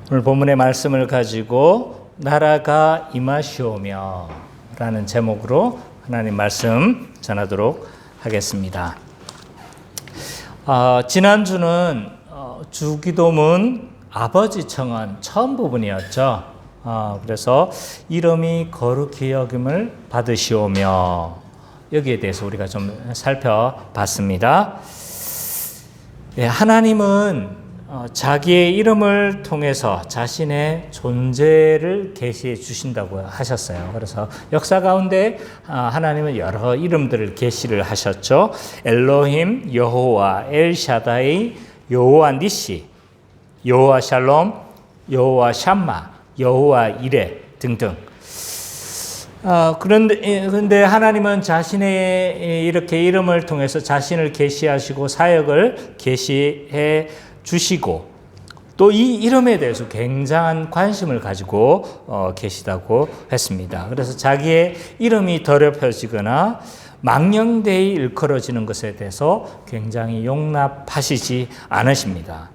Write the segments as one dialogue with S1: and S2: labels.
S1: 오늘 본문의 말씀을 가지고 나라가 임하시오며 라는 제목으로 하나님 말씀 전하도록 하겠습니다. 지난주는 주기도문 아버지 청원 처음 부분이었죠. 그래서 이름이 거룩히 여김을 받으시오며 여기에 대해서 우리가 좀 살펴봤습니다. 하나님은 자기의 이름을 통해서 자신의 존재를 계시해 주신다고 하셨어요. 그래서 역사 가운데 하나님은 여러 이름들을 계시를 하셨죠. 엘로힘, 여호와, 엘샤다이, 여호와 니시, 여호와 샬롬, 여호와 샴마, 여호와 이레 등등. 그런데 하나님은 자신의 이렇게 이름을 통해서 자신을 계시하시고 사역을 계시해 주시고 또 이 이름에 대해서 굉장한 관심을 가지고 계시다고 했습니다. 그래서 자기의 이름이 더럽혀지거나 망령되이 일컬어지는 것에 대해서 굉장히 용납하시지 않으십니다.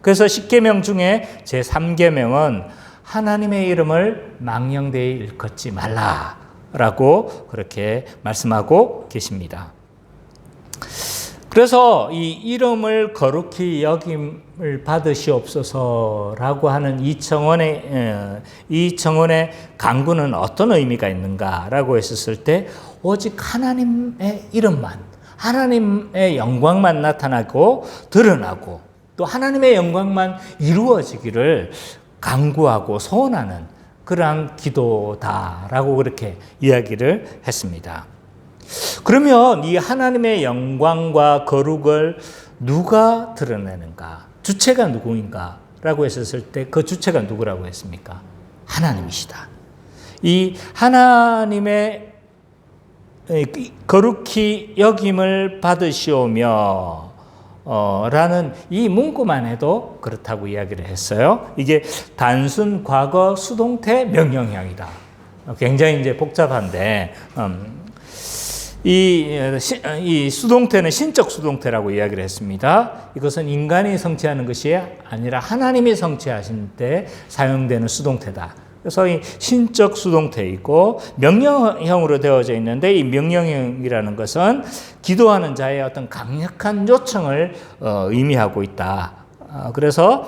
S1: 그래서 10계명 중에 제3계명은 하나님의 이름을 망령되이 일컫지 말라라고 그렇게 말씀하고 계십니다. 그래서 이 이름을 거룩히 여김을 받으시옵소서라고 하는 이 청원의 간구는 어떤 의미가 있는가라고 했었을 때 오직 하나님의 이름만, 하나님의 영광만 나타나고 드러나고 또 하나님의 영광만 이루어지기를 간구하고 소원하는 그러한 기도다라고 그렇게 이야기를 했습니다. 그러면 이 하나님의 영광과 거룩을 누가 드러내는가? 주체가 누구인가? 라고 했었을 때 그 주체가 누구라고 했습니까? 하나님이시다. 이 하나님의 거룩히 여김을 받으시오며 라는 이 문구만 해도 그렇다고 이야기를 했어요. 이게 단순 과거 수동태 명령형이다. 굉장히 이제 복잡한데 이 수동태는 신적 수동태라고 이야기를 했습니다. 이것은 인간이 성취하는 것이 아니라 하나님이 성취하신 때 사용되는 수동태다. 그래서 이 신적 수동태이고 명령형으로 되어져 있는데 이 명령형이라는 것은 기도하는 자의 어떤 강력한 요청을 의미하고 있다. 그래서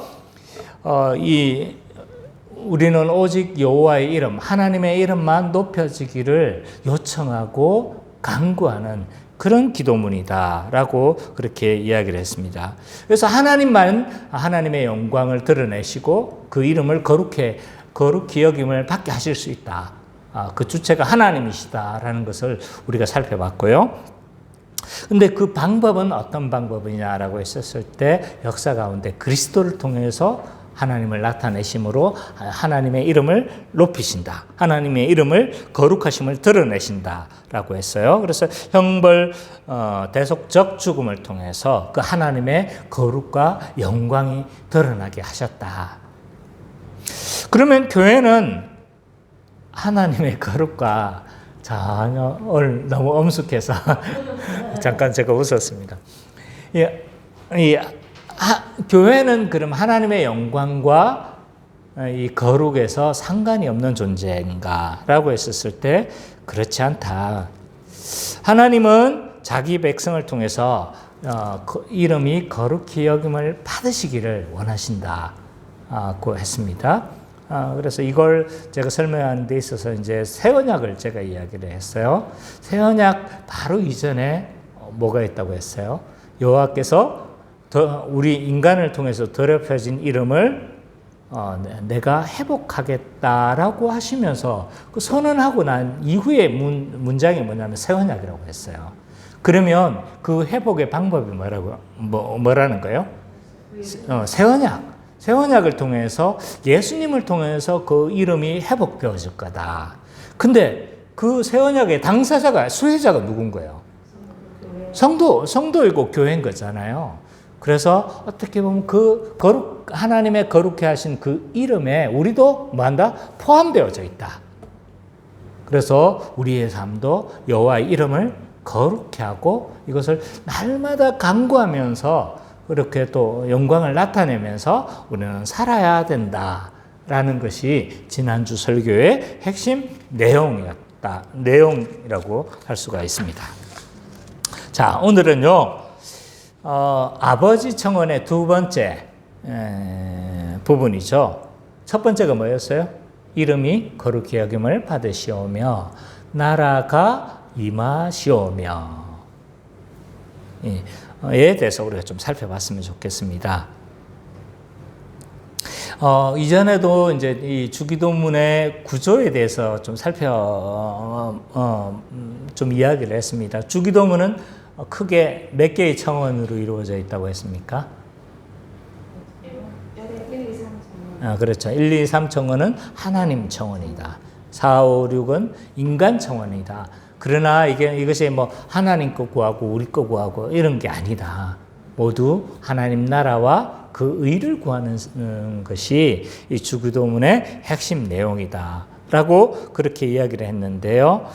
S1: 우리는 오직 여호와의 이름, 하나님의 이름만 높여지기를 요청하고 간구하는 그런 기도문이다라고 그렇게 이야기를 했습니다. 그래서 하나님만 하나님의 영광을 드러내시고 그 이름을 거룩히 여김을 받게 하실 수 있다. 그 주체가 하나님이시다라는 것을 우리가 살펴봤고요. 근데 그 방법은 어떤 방법이냐라고 했었을 때 역사 가운데 그리스도를 통해서 하나님을 나타내심으로 하나님의 이름을 높이신다. 하나님의 이름을 거룩하심을 드러내신다라고 했어요. 그래서 형벌 대속적 죽음을 통해서 그 하나님의 거룩과 영광이 드러나게 하셨다. 그러면 교회는 하나님의 거룩과 전혀 오늘 너무 엄숙해서 잠깐 제가 웃었습니다. 교회는 그럼 하나님의 영광과 이 거룩에서 상관이 없는 존재인가라고 했었을 때 그렇지 않다. 하나님은 자기 백성을 통해서 이름이 거룩히 여김을 받으시기를 원하신다고 했습니다. 그래서 이걸 제가 설명하는 데 있어서 이제 새 언약을 제가 이야기를 했어요. 새 언약 바로 이전에 뭐가 있다고 했어요? 여호와께서 우리 인간을 통해서 더럽혀진 이름을 내가 회복하겠다라고 하시면서 그 선언하고 난 이후의 문장이 뭐냐면 새 언약이라고 했어요. 그러면 그 회복의 방법이 뭐라는 거예요? 새 언약. 새 언약을 통해서 예수님을 통해서 그 이름이 회복되어질 거다. 근데 그 새 언약의 당사자가 수혜자가 누군 거예요? 성도이고 교회인 거잖아요. 그래서 어떻게 보면 그 하나님의 거룩해 하신 그 이름에 우리도 뭐한다? 포함되어져 있다. 그래서 우리의 삶도 여호와의 이름을 거룩해 하고 이것을 날마다 간구하면서 그렇게 또 영광을 나타내면서 우리는 살아야 된다라는 것이 지난주 설교의 핵심 내용이라고 할 수가 있습니다. 자, 오늘은요, 아버지 청원의 두 번째 부분이죠. 첫 번째가 뭐였어요? 이름이 거룩히 여김을 받으시오며 나라가 임하시오며 에 대해서 우리가 좀 살펴봤으면 좋겠습니다. 이전에도 이제 이 주기도문의 구조에 대해서 좀 좀 이야기를 했습니다. 주기도문은 크게 몇 개의 청원으로 이루어져 있다고 했습니까?
S2: 1, 2, 3 청원.
S1: 그렇죠. 1, 2, 3 청원은 하나님 청원이다. 4, 5, 6은 인간 청원이다. 그러나 이것이 뭐 하나님 거 구하고 우리 거 구하고 이런 게 아니다. 모두 하나님 나라와 그 의를 구하는 것이 이 주기도문의 핵심 내용이다. 라고 그렇게 이야기를 했는데요.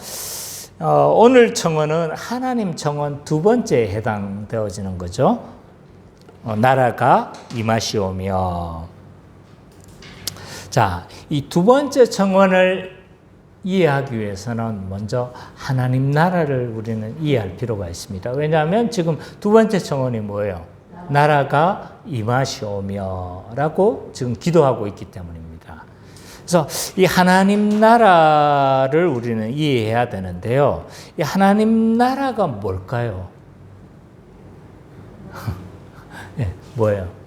S1: 오늘 청원은 하나님 청원 두 번째에 해당되어지는 거죠. 나라가 임하시오며. 자, 이 두 번째 청원을 이해하기 위해서는 먼저 하나님 나라를 우리는 이해할 필요가 있습니다. 왜냐하면 지금 두 번째 청원이 뭐예요? 나라가 임하시오며 라고 지금 기도하고 있기 때문입니다. 그래서 이 하나님 나라를 우리는 이해해야 되는데요. 이 하나님 나라가 뭘까요? 네, 뭐예요?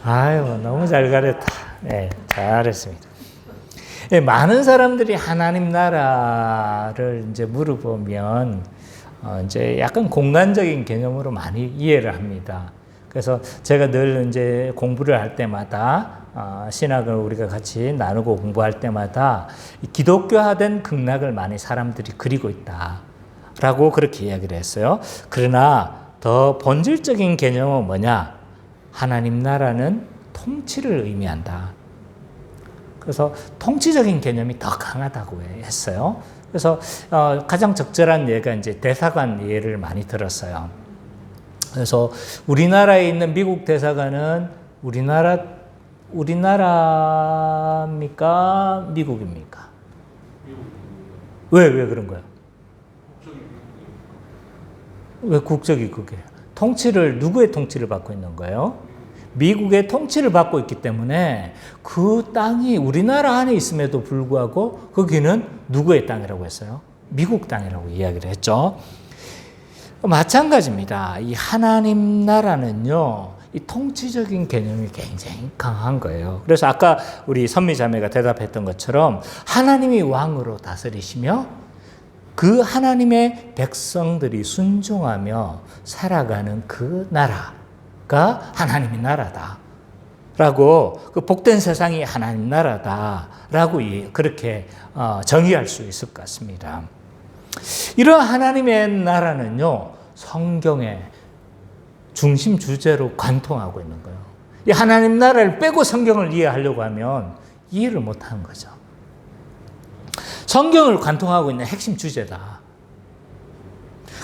S1: 아유, 너무 잘 가렸다. 네, 잘했습니다. 네, 많은 사람들이 하나님 나라를 이제 물어보면 이제 약간 공간적인 개념으로 많이 이해를 합니다. 그래서 제가 늘 이제 공부를 할 때마다 신학을 우리가 같이 나누고 공부할 때마다 기독교화된 극락을 많이 사람들이 그리고 있다라고 그렇게 이야기를 했어요. 그러나 더 본질적인 개념은 뭐냐? 하나님 나라는 통치를 의미한다. 그래서 통치적인 개념이 더 강하다고 했어요. 그래서 가장 적절한 예가 이제 대사관 예를 많이 들었어요. 그래서 우리나라에 있는 미국 대사관은 우리나라입니까? 미국입니까? 왜 그런 거예요? 왜 국적이 그게? 누구의 통치를 받고 있는 거예요? 미국의 통치를 받고 있기 때문에 그 땅이 우리나라 안에 있음에도 불구하고 거기는 누구의 땅이라고 했어요? 미국 땅이라고 이야기를 했죠. 마찬가지입니다. 이 하나님 나라는요, 이 통치적인 개념이 굉장히 강한 거예요. 그래서 아까 우리 선미자매가 대답했던 것처럼 하나님이 왕으로 다스리시며 그 하나님의 백성들이 순종하며 살아가는 그 나라가 하나님의 나라다. 라고, 그 복된 세상이 하나님 나라다라고 그렇게 정의할 수 있을 것 같습니다. 이런 하나님의 나라는요, 성경의 중심 주제로 관통하고 있는 거예요. 이 하나님 나라를 빼고 성경을 이해하려고 하면 이해를 못 하는 거죠. 성경을 관통하고 있는 핵심 주제다.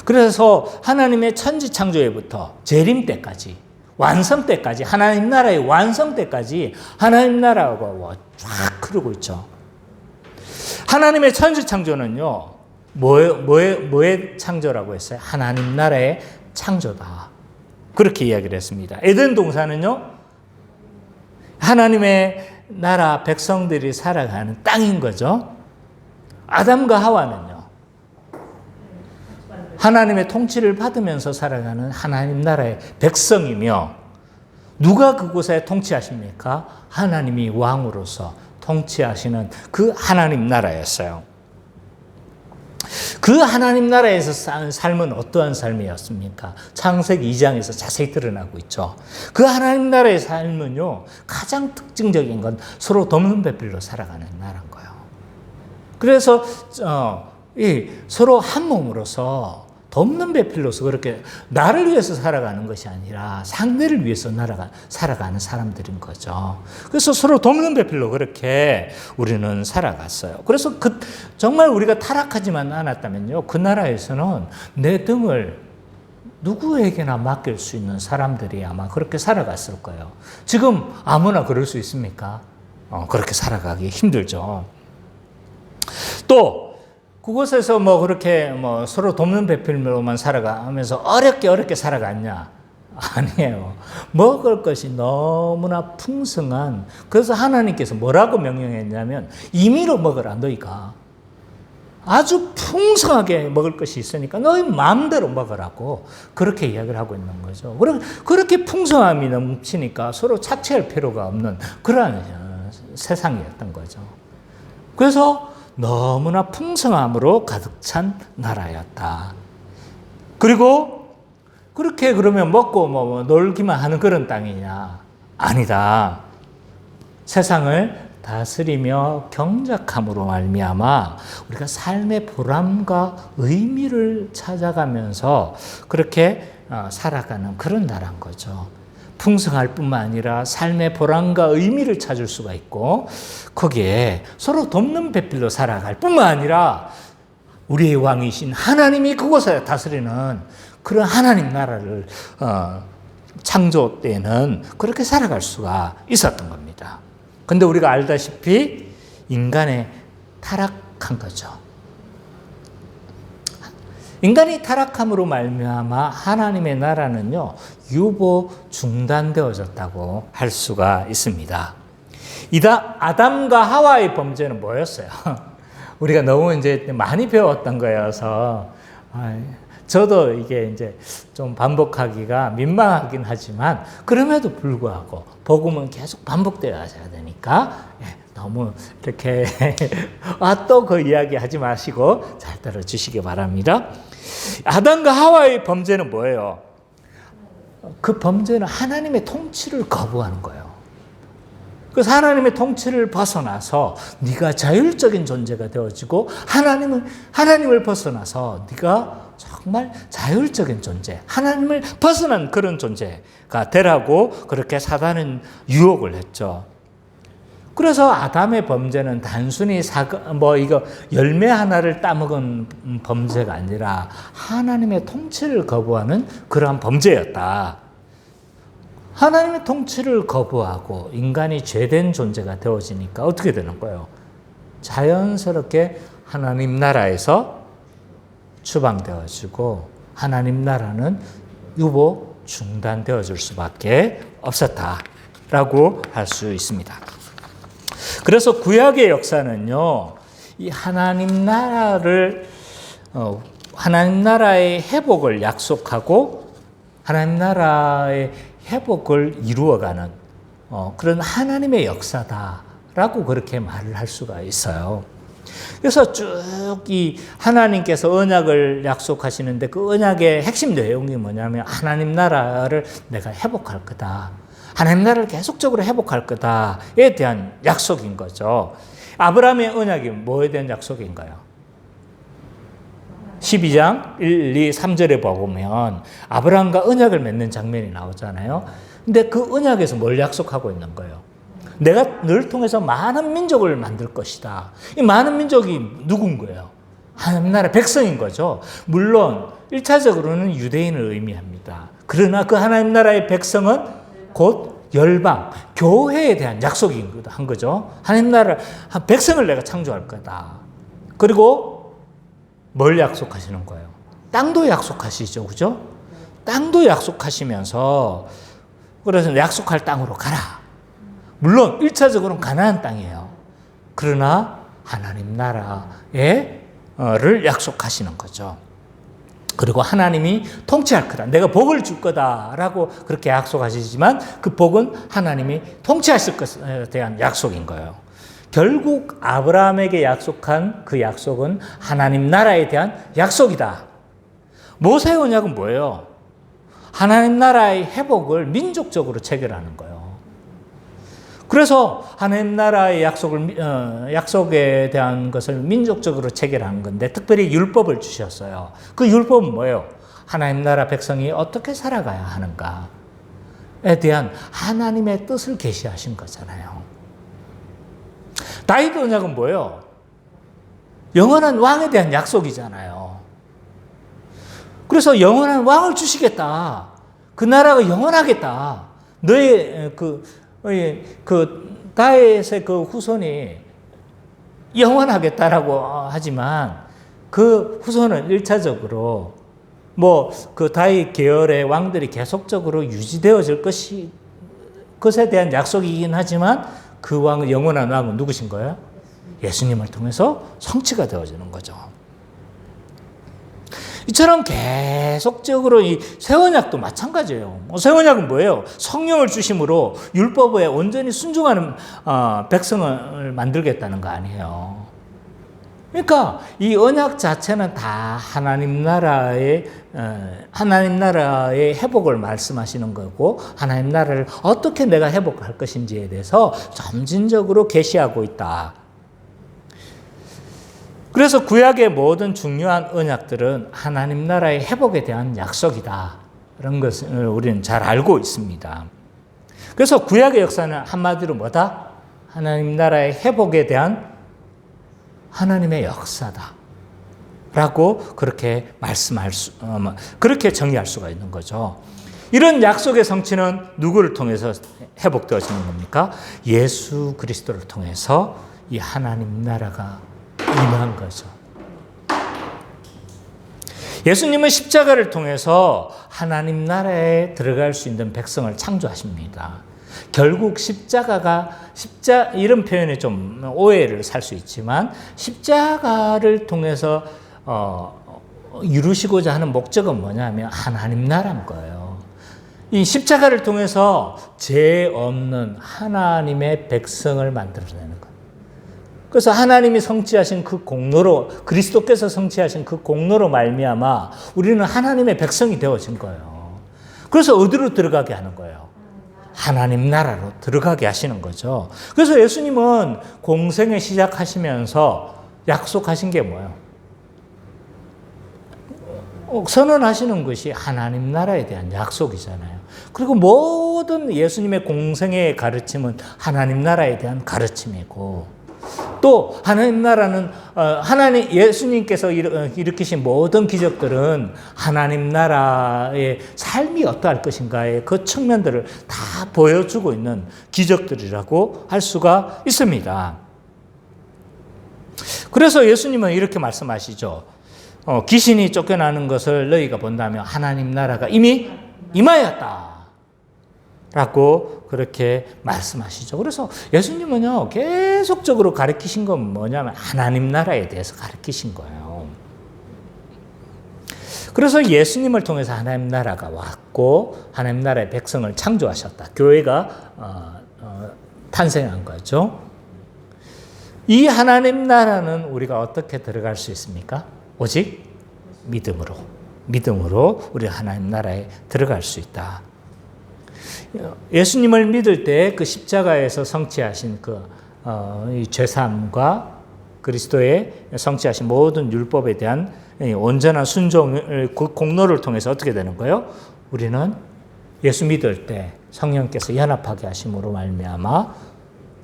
S1: 그래서 하나님의 천지 창조에부터 재림 때까지, 완성 때까지, 하나님 나라의 완성 때까지 하나님 나라가 쫙 흐르고 있죠. 하나님의 천지 창조는요, 뭐의 창조라고 했어요? 하나님 나라의 창조다. 그렇게 이야기를 했습니다. 에덴 동산은요, 하나님의 나라 백성들이 살아가는 땅인 거죠. 아담과 하와는요, 하나님의 통치를 받으면서 살아가는 하나님 나라의 백성이며, 누가 그곳에 통치하십니까? 하나님이 왕으로서 통치하시는 그 하나님 나라였어요. 그 하나님 나라에서 산 삶은 어떠한 삶이었습니까? 창세기 2장에서 자세히 드러나고 있죠. 그 하나님 나라의 삶은요, 가장 특징적인 건 서로 돕는 살아가는 나라인 거예요. 그래서 서로 한 몸으로서 돕는 배필로서 그렇게 나를 위해서 살아가는 것이 아니라 상대를 위해서 살아가는 사람들인 거죠. 그래서 서로 돕는 배필로 그렇게 우리는 살아갔어요. 그래서 정말 우리가 타락하지만 않았다면요, 그 나라에서는 내 등을 누구에게나 맡길 수 있는 사람들이 아마 그렇게 살아갔을 거예요. 지금 아무나 그럴 수 있습니까? 그렇게 살아가기 힘들죠. 또 그곳에서 그렇게 서로 돕는 배필로만 살아가면서 어렵게 살아갔냐? 아니에요. 먹을 것이 너무나 풍성한, 그래서 하나님께서 뭐라고 명령했냐면 임의로 먹으라 너희가. 아주 풍성하게 먹을 것이 있으니까 너희 마음대로 먹으라고 그렇게 이야기를 하고 있는 거죠. 그렇게 풍성함이 넘치니까 서로 착취할 필요가 없는 그러한 세상이었던 거죠. 그래서 너무나 풍성함으로 가득 찬 나라였다. 그리고 그렇게 그러면 먹고 놀기만 하는 그런 땅이냐? 아니다. 세상을 다스리며 경작함으로 말미암아 우리가 삶의 보람과 의미를 찾아가면서 그렇게 살아가는 그런 나라인 거죠. 풍성할 뿐만 아니라 삶의 보람과 의미를 찾을 수가 있고 거기에 서로 돕는 배필로 살아갈 뿐만 아니라 우리의 왕이신 하나님이 그곳에 다스리는 그런 하나님 나라를 창조 때는 그렇게 살아갈 수가 있었던 겁니다. 근데 우리가 알다시피 인간의 타락한 거죠. 인간이 타락함으로 말미암아 하나님의 나라는요, 유보 중단되어졌다고 할 수가 있습니다. 아담과 하와의 범죄는 뭐였어요? 우리가 너무 이제 많이 배웠던 거여서 저도 이게 이제 좀 반복하기가 민망하긴 하지만 그럼에도 불구하고 복음은 계속 반복되어야 되니까 너무 이렇게 또 그 이야기 하지 마시고 잘 들어주시기 바랍니다. 아담과 하와의 범죄는 뭐예요? 그 범죄는 하나님의 통치를 거부하는 거예요. 그래서 하나님의 통치를 벗어나서 네가 자율적인 존재가 되어지고 하나님을 벗어나서 네가 정말 자율적인 존재, 하나님을 벗어난 그런 존재가 되라고 그렇게 사단은 유혹을 했죠. 그래서 아담의 범죄는 단순히 이거 열매 하나를 따먹은 범죄가 아니라 하나님의 통치를 거부하는 그러한 범죄였다. 하나님의 통치를 거부하고 인간이 죄된 존재가 되어지니까 어떻게 되는 거예요? 자연스럽게 하나님 나라에서 추방되어지고 하나님 나라는 유보 중단되어질 수밖에 없었다라고 할 수 있습니다. 그래서 구약의 역사는요, 이 하나님 나라의 회복을 약속하고 하나님 나라의 회복을 이루어가는 그런 하나님의 역사다라고 그렇게 말을 할 수가 있어요. 그래서 쭉 이 하나님께서 언약을 약속하시는데 그 언약의 핵심 내용이 뭐냐면 하나님 나라를 내가 회복할 거다. 하나님 나라를 계속적으로 회복할 거다에 대한 약속인 거죠. 아브라함의 언약이 뭐에 대한 약속인가요? 12장 1, 2, 3절에 보면 아브라함과 언약을 맺는 장면이 나오잖아요. 근데 그 언약에서 뭘 약속하고 있는 거예요? 내가 너를 통해서 많은 민족을 만들 것이다. 이 많은 민족이 누군 거예요? 하나님 나라 백성인 거죠. 물론 1차적으로는 유대인을 의미합니다. 그러나 그 하나님 나라의 백성은 곧 열방, 교회에 대한 약속인 한 거죠. 하나님 나라 백성을 내가 창조할 거다. 그리고 뭘 약속하시는 거예요? 땅도 약속하시죠. 그죠? 땅도 약속하시면서 그래서 약속할 땅으로 가라. 물론 1차적으로는 가나안 땅이에요. 그러나 하나님 나라를 약속하시는 거죠. 그리고 하나님이 통치할 거다. 내가 복을 줄 거다라고 그렇게 약속하시지만 그 복은 하나님이 통치하실 것에 대한 약속인 거예요. 결국 아브라함에게 약속한 그 약속은 하나님 나라에 대한 약속이다. 모세의 언약은 뭐예요? 하나님 나라의 회복을 민족적으로 체결하는 거예요. 그래서 하나님 나라의 약속에 대한 것을 민족적으로 체결한 건데 특별히 율법을 주셨어요. 그 율법은 뭐예요? 하나님 나라 백성이 어떻게 살아가야 하는가에 대한 하나님의 뜻을 계시하신 거잖아요. 다윗 언약은 뭐예요? 영원한 왕에 대한 약속이잖아요. 그래서 영원한 왕을 주시겠다. 그 나라가 영원하겠다. 너의 다윗의 그 후손이 영원하겠다라고 하지만 그 후손은 1차적으로 그 다윗 계열의 왕들이 계속적으로 유지되어질 것에 대한 약속이긴 하지만 그 왕은 영원한 왕은 누구신 거예요? 예수님을 통해서 성취가 되어지는 거죠. 이처럼 계속적으로 이 새 언약도 마찬가지예요. 새 언약은 뭐예요? 성령을 주심으로 율법에 온전히 순종하는 백성을 만들겠다는 거 아니에요. 그러니까 이 언약 자체는 다 하나님 나라의 회복을 말씀하시는 거고 하나님 나라를 어떻게 내가 회복할 것인지에 대해서 점진적으로 계시하고 있다. 그래서 구약의 모든 중요한 언약들은 하나님 나라의 회복에 대한 약속이다. 이런 것을 우리는 잘 알고 있습니다. 그래서 구약의 역사는 한마디로 뭐다? 하나님 나라의 회복에 대한 하나님의 역사다. 라고 그렇게 그렇게 정의할 수가 있는 거죠. 이런 약속의 성취는 누구를 통해서 회복되어지는 겁니까? 예수 그리스도를 통해서 이 하나님 나라가 임한 거죠. 예수님은 십자가를 통해서 하나님 나라에 들어갈 수 있는 백성을 창조하십니다. 결국 이런 표현에 좀 오해를 살 수 있지만 십자가를 통해서 이루시고자 하는 목적은 뭐냐면 하나님 나라인 거예요. 이 십자가를 통해서 죄 없는 하나님의 백성을 만들어내는 거예요. 그래서 하나님이 성취하신 그 공로로 그리스도께서 성취하신 그 공로로 말미암아 우리는 하나님의 백성이 되어진 거예요. 그래서 어디로 들어가게 하는 거예요? 하나님 나라로 들어가게 하시는 거죠. 그래서 예수님은 공생에 시작하시면서 약속하신 게 뭐예요? 선언하시는 것이 하나님 나라에 대한 약속이잖아요. 그리고 모든 예수님의 공생의 가르침은 하나님 나라에 대한 가르침이고 또 하나님 나라는 예수님께서 일으키신 모든 기적들은 하나님 나라의 삶이 어떠할 것인가의 그 측면들을 다 보여주고 있는 기적들이라고 할 수가 있습니다. 그래서 예수님은 이렇게 말씀하시죠. 귀신이 쫓겨나는 것을 너희가 본다면 하나님 나라가 이미 임하였다. 라고 그렇게 말씀하시죠. 그래서 예수님은요, 계속적으로 가르치신 건 뭐냐면 하나님 나라에 대해서 가르치신 거예요. 그래서 예수님을 통해서 하나님 나라가 왔고 하나님 나라의 백성을 창조하셨다. 교회가 탄생한 거죠. 이 하나님 나라는 우리가 어떻게 들어갈 수 있습니까? 오직 믿음으로 우리 하나님 나라에 들어갈 수 있다. 예수님을 믿을 때 그 십자가에서 성취하신 이 죄사함과 그리스도의 성취하신 모든 율법에 대한 온전한 순종을 그 공로를 통해서 어떻게 되는 거예요? 우리는 예수 믿을 때 성령께서 연합하게 하심으로 말미암아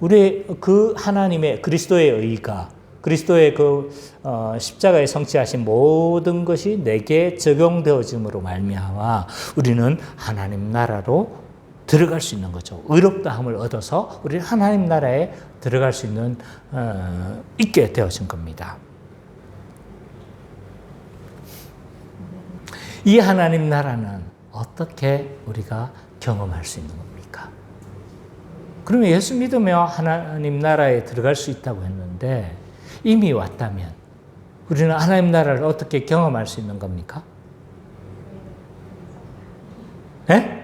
S1: 우리 그 하나님의 그리스도의 의가 그리스도의 십자가에 성취하신 모든 것이 내게 적용되어짐으로 말미암아 우리는 하나님 나라로 들어갈 수 있는 거죠. 의롭다함을 얻어서 우리 하나님 나라에 들어갈 수 있게 되어진 겁니다. 이 하나님 나라는 어떻게 우리가 경험할 수 있는 겁니까? 그러면 예수 믿으며 하나님 나라에 들어갈 수 있다고 했는데 이미 왔다면 우리는 하나님 나라를 어떻게 경험할 수 있는 겁니까? 네?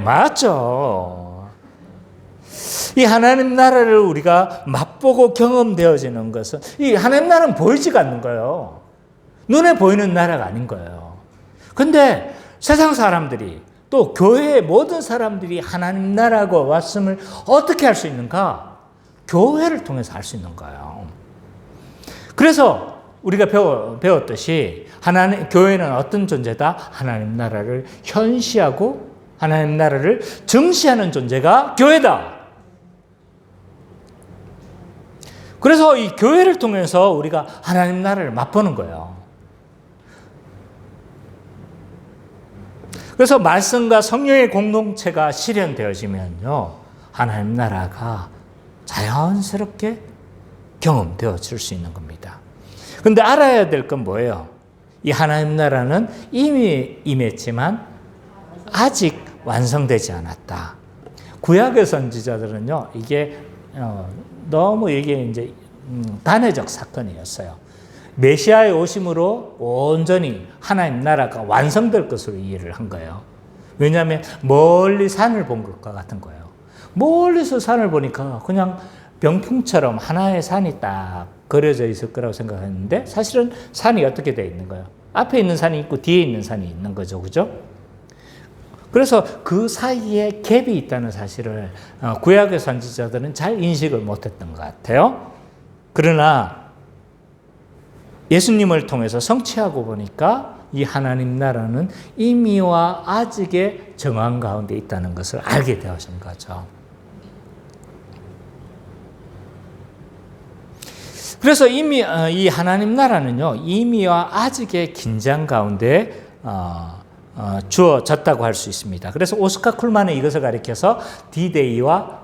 S1: 맞죠. 이 하나님 나라를 우리가 맛보고 경험되어지는 것은 이 하나님 나라는 보이지가 않는 거예요. 눈에 보이는 나라가 아닌 거예요. 근데 세상 사람들이 또 교회의 모든 사람들이 하나님 나라가 왔음을 어떻게 할 수 있는가? 교회를 통해서 할 수 있는 거예요. 그래서 우리가 배웠듯이 교회는 어떤 존재다? 하나님 나라를 현시하고 하나님 나라를 증시하는 존재가 교회다. 그래서 이 교회를 통해서 우리가 하나님 나라를 맛보는 거예요. 그래서 말씀과 성령의 공동체가 실현되어지면요, 하나님 나라가 자연스럽게 경험되어질 수 있는 겁니다. 그런데 알아야 될 건 뭐예요? 이 하나님 나라는 이미 임했지만 아직 완성되지 않았다. 구약의 선지자들은요, 이게 너무 이게 이제 단회적 사건이었어요. 메시아의 오심으로 온전히 하나님 나라가 완성될 것으로 이해를 한 거예요. 왜냐하면 멀리 산을 본 것과 같은 거예요. 멀리서 산을 보니까 그냥 병풍처럼 하나의 산이 딱 그려져 있을 거라고 생각했는데 사실은 산이 어떻게 되어 있는 거예요? 앞에 있는 산이 있고 뒤에 있는 산이 있는 거죠. 그죠? 그래서 그 사이에 갭이 있다는 사실을 구약의 선지자들은 잘 인식을 못했던 것 같아요. 그러나 예수님을 통해서 성취하고 보니까 이 하나님 나라는 이미와 아직의 정황 가운데 있다는 것을 알게 되어진 거죠. 그래서 이미 이 하나님 나라는요, 이미와 아직의 긴장 가운데 주어졌다고 할 수 있습니다. 그래서 오스카 쿨만은 이것을 가리켜서 D-Day와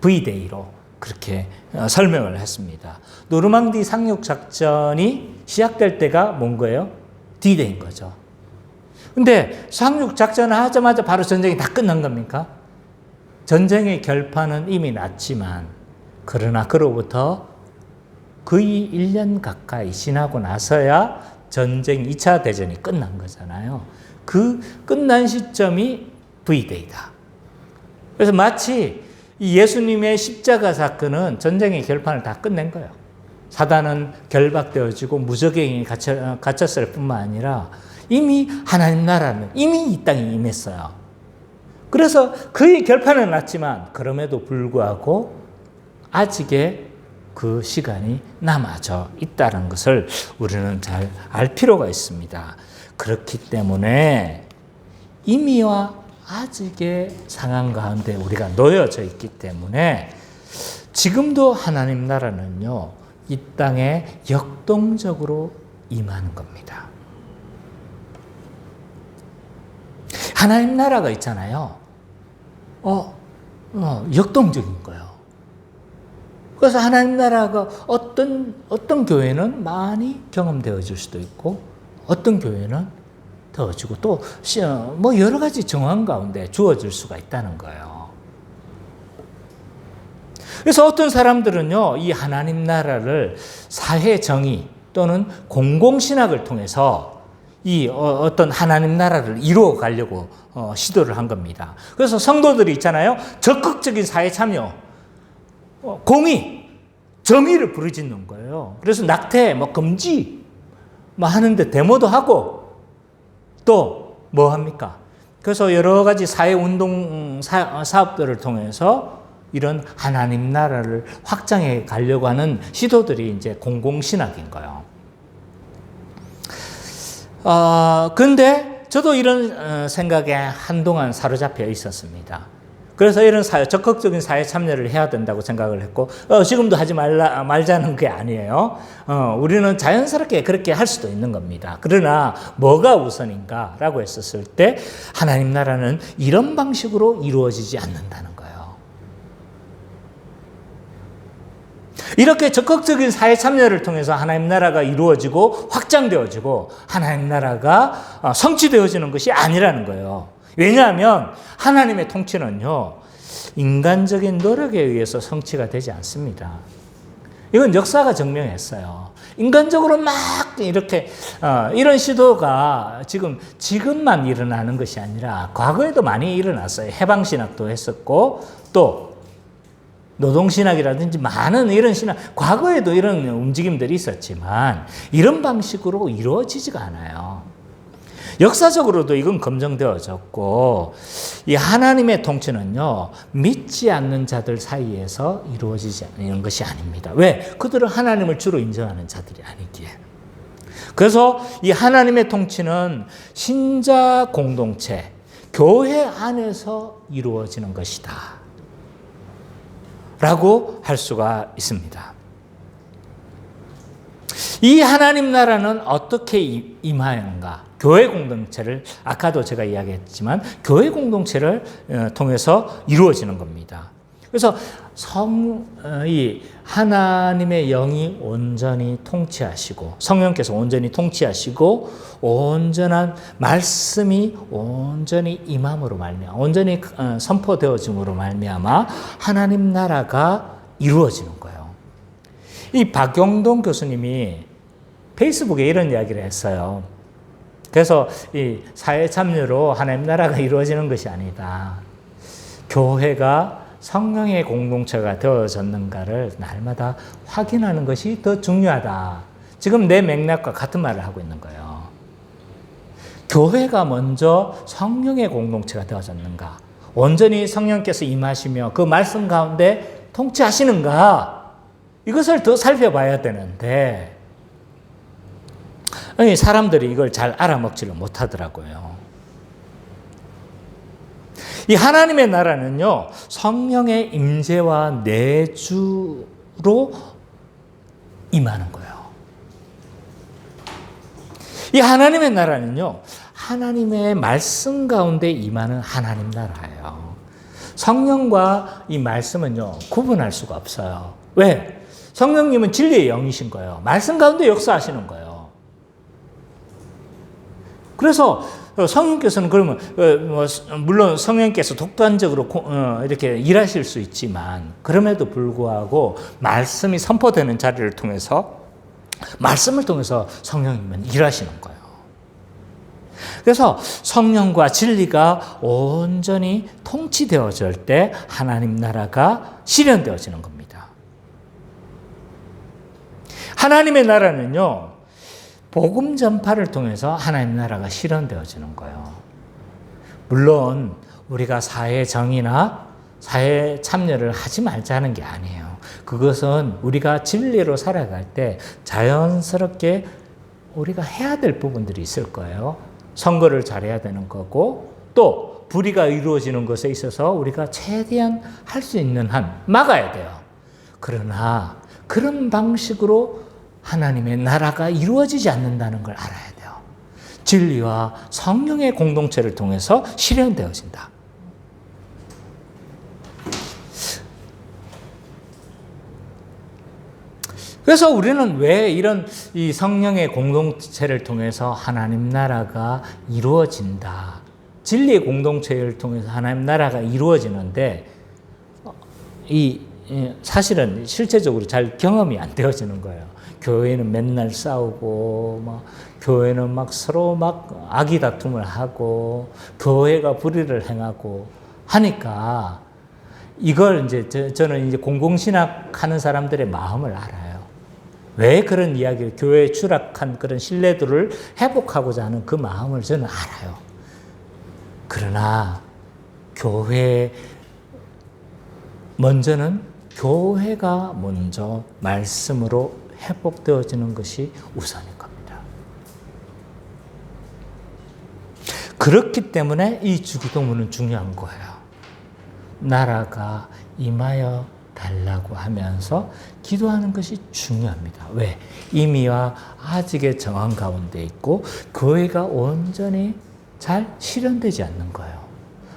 S1: V-Day로 그렇게 설명을 했습니다. 노르망디 상륙 작전이 시작될 때가 뭔 거예요? D-Day인 거죠. 근데 상륙 작전을 하자마자 바로 전쟁이 다 끝난 겁니까? 전쟁의 결판은 이미 났지만, 그러나 그로부터 거의 1년 가까이 지나고 나서야 전쟁 2차 대전이 끝난 거잖아요. 그 끝난 시점이 V-Day다. 그래서 마치 이 예수님의 십자가 사건은 전쟁의 결판을 다 끝낸 거예요. 사단은 결박되어지고 무적행이 갇혔을 뿐만 아니라 이미 하나님 나라는 이미 이 땅에 임했어요. 그래서 그의 결판은 났지만 그럼에도 불구하고 아직의 그 시간이 남아져 있다는 것을 우리는 잘 알 필요가 있습니다. 그렇기 때문에 이미와 아직의 상황 가운데 우리가 놓여져 있기 때문에 지금도 하나님 나라는요, 이 땅에 역동적으로 임하는 겁니다. 하나님 나라가 있잖아요. 역동적인 거예요. 그래서 하나님 나라가 어떤 교회는 많이 경험되어질 수도 있고, 어떤 교회는 더워지고, 또 뭐 여러 가지 정황 가운데 주어질 수가 있다는 거예요. 그래서 어떤 사람들은요, 이 하나님 나라를 사회 정의 또는 공공신학을 통해서 이 어떤 하나님 나라를 이루어 가려고 시도를 한 겁니다. 그래서 성도들이 있잖아요. 적극적인 사회 참여, 공의, 정의를 부르짖는 거예요. 그래서 낙태, 금지, 하는데 데모도 하고, 또 뭐 합니까? 그래서 여러 가지 사회운동 사업들을 통해서 이런 하나님 나라를 확장해 가려고 하는 시도들이 이제 공공신학인 거예요. 근데 저도 이런 생각에 한동안 사로잡혀 있었습니다. 그래서 이런 적극적인 사회 참여를 해야 된다고 생각을 했고, 지금도 하지 말자는 게 아니에요. 우리는 자연스럽게 그렇게 할 수도 있는 겁니다. 그러나 뭐가 우선인가라고 했었을 때 하나님 나라는 이런 방식으로 이루어지지 않는다는 거예요. 이렇게 적극적인 사회 참여를 통해서 하나님 나라가 이루어지고 확장되어지고 하나님 나라가 성취되어지는 것이 아니라는 거예요. 왜냐하면 하나님의 통치는요, 인간적인 노력에 의해서 성취가 되지 않습니다. 이건 역사가 증명했어요. 인간적으로 막 이렇게 이런 시도가 지금만 일어나는 것이 아니라 과거에도 많이 일어났어요. 해방신학도 했었고, 또 노동신학이라든지 많은 이런 신학, 과거에도 이런 움직임들이 있었지만 이런 방식으로 이루어지지가 않아요. 역사적으로도 이건 검증되어졌고, 이 하나님의 통치는요, 믿지 않는 자들 사이에서 이루어지지 않는 것이 아닙니다. 왜? 그들은 하나님을 주로 인정하는 자들이 아니기에. 그래서 이 하나님의 통치는 신자 공동체, 교회 안에서 이루어지는 것이다 라고 할 수가 있습니다. 이 하나님 나라는 어떻게 임하는가? 교회 공동체를, 아까도 제가 이야기했지만 교회 공동체를 통해서 이루어지는 겁니다. 그래서 이 하나님의 영이 온전히 통치하시고, 성령께서 온전히 통치하시고, 온전한 말씀이 온전히 임함으로 말미암아, 온전히 선포되어짐으로 말미암아 하나님 나라가 이루어지는 거예요. 이 박용동 교수님이 페이스북에 이런 이야기를 했어요. 그래서 이 사회 참여로 하나님 나라가 이루어지는 것이 아니다. 교회가 성령의 공동체가 되어졌는가를 날마다 확인하는 것이 더 중요하다. 지금 내 맥락과 같은 말을 하고 있는 거예요. 교회가 먼저 성령의 공동체가 되어졌는가? 온전히 성령께서 임하시며 그 말씀 가운데 통치하시는가? 이것을 더 살펴봐야 되는데, 사람들이 이걸 잘 알아먹지를 못하더라고요. 이 하나님의 나라는요, 성령의 임재와 내주로 임하는 거예요. 이 하나님의 나라는요, 하나님의 말씀 가운데 임하는 하나님 나라예요. 성령과 이 말씀은요, 구분할 수가 없어요. 왜? 성령님은 진리의 영이신 거예요. 말씀 가운데 역사하시는 거예요. 그래서 성령께서는 그러면 물론 성령께서 독단적으로 이렇게 일하실 수 있지만, 그럼에도 불구하고 말씀이 선포되는 자리를 통해서, 말씀을 통해서 성령님은 일하시는 거예요. 그래서 성령과 진리가 온전히 통치되어질 때 하나님 나라가 실현되어지는 겁니다. 하나님의 나라는요, 복음 전파를 통해서 하나님 나라가 실현되어지는 거예요. 물론 우리가 사회 정의나 사회 참여를 하지 말자는 게 아니에요. 그것은 우리가 진리로 살아갈 때 자연스럽게 우리가 해야 될 부분들이 있을 거예요. 선거를 잘해야 되는 거고, 또 불의가 이루어지는 것에 있어서 우리가 최대한 할 수 있는 한 막아야 돼요. 그러나 그런 방식으로 하나님의 나라가 이루어지지 않는다는 걸 알아야 돼요. 진리와 성령의 공동체를 통해서 실현되어진다. 그래서 우리는 왜 이런 이 성령의 공동체를 통해서 하나님 나라가 이루어진다, 진리의 공동체를 통해서 하나님 나라가 이루어지는데, 사실은 실제적으로 잘 경험이 안 되어지는 거예요. 교회는 맨날 싸우고, 교회는 서로 악의 다툼을 하고, 교회가 불의를 행하고 하니까, 이걸 저는 이제 공공신학 하는 사람들의 마음을 알아요. 왜 그런 이야기를, 교회에 추락한 그런 신뢰도를 회복하고자 하는 그 마음을 저는 알아요. 그러나 먼저는 교회가 먼저 말씀으로 회복되어지는 것이 우선인 겁니다. 그렇기 때문에 이 주기도문은 중요한 거예요. 나라가 임하여 달라고 하면서 기도하는 것이 중요합니다. 왜? 이미와 아직의 정황 가운데 있고 교회가 온전히 잘 실현되지 않는 거예요.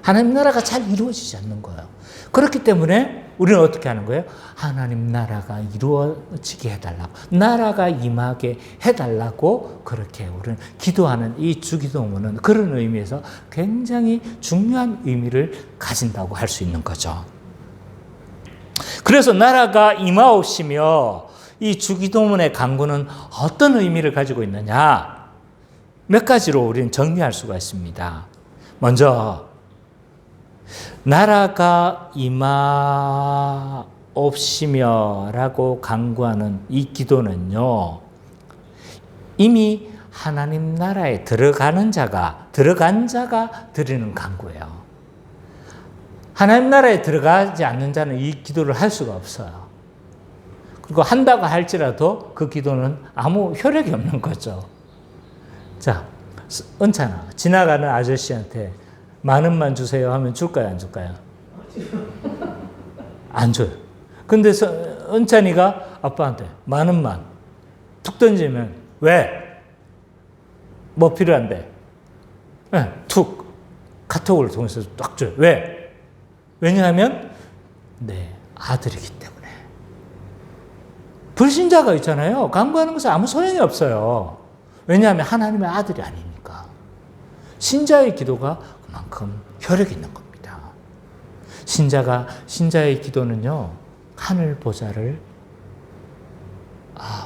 S1: 하나님 나라가 잘 이루어지지 않는 거예요. 그렇기 때문에 우리는 어떻게 하는 거예요? 하나님 나라가 이루어지게 해달라고, 나라가 임하게 해달라고 그렇게 우리는 기도하는 이 주기도문은 그런 의미에서 굉장히 중요한 의미를 가진다고 할 수 있는 거죠. 그래서 나라가 임하옵시며 이 주기도문의 간구는 어떤 의미를 가지고 있느냐? 몇 가지로 우리는 정리할 수가 있습니다. 먼저 나라가 임하옵시며 라고 간구하는 이 기도는요, 이미 하나님 나라에 들어간 자가 드리는 간구예요. 하나님 나라에 들어가지 않는 자는 이 기도를 할 수가 없어요. 그리고 한다고 할지라도 그 기도는 아무 효력이 없는 거죠. 자, 은찬아, 지나가는 아저씨한테 10,000원만 주세요 하면 줄까요, 안 줄까요? 안 줘요. 근데 은찬이가 아빠한테 10,000원만 툭 던지면 왜? 뭐 필요한데? 네, 툭 카톡을 통해서 딱 줘요. 왜? 왜냐하면 내 아들이기 때문에. 불신자가 있잖아요. 간구하는 것은 아무 소용이 없어요. 왜냐하면 하나님의 아들이 아니니까. 신자의 기도가 그만큼 효력이 있는 겁니다. 신자의 기도는요, 하늘 보좌를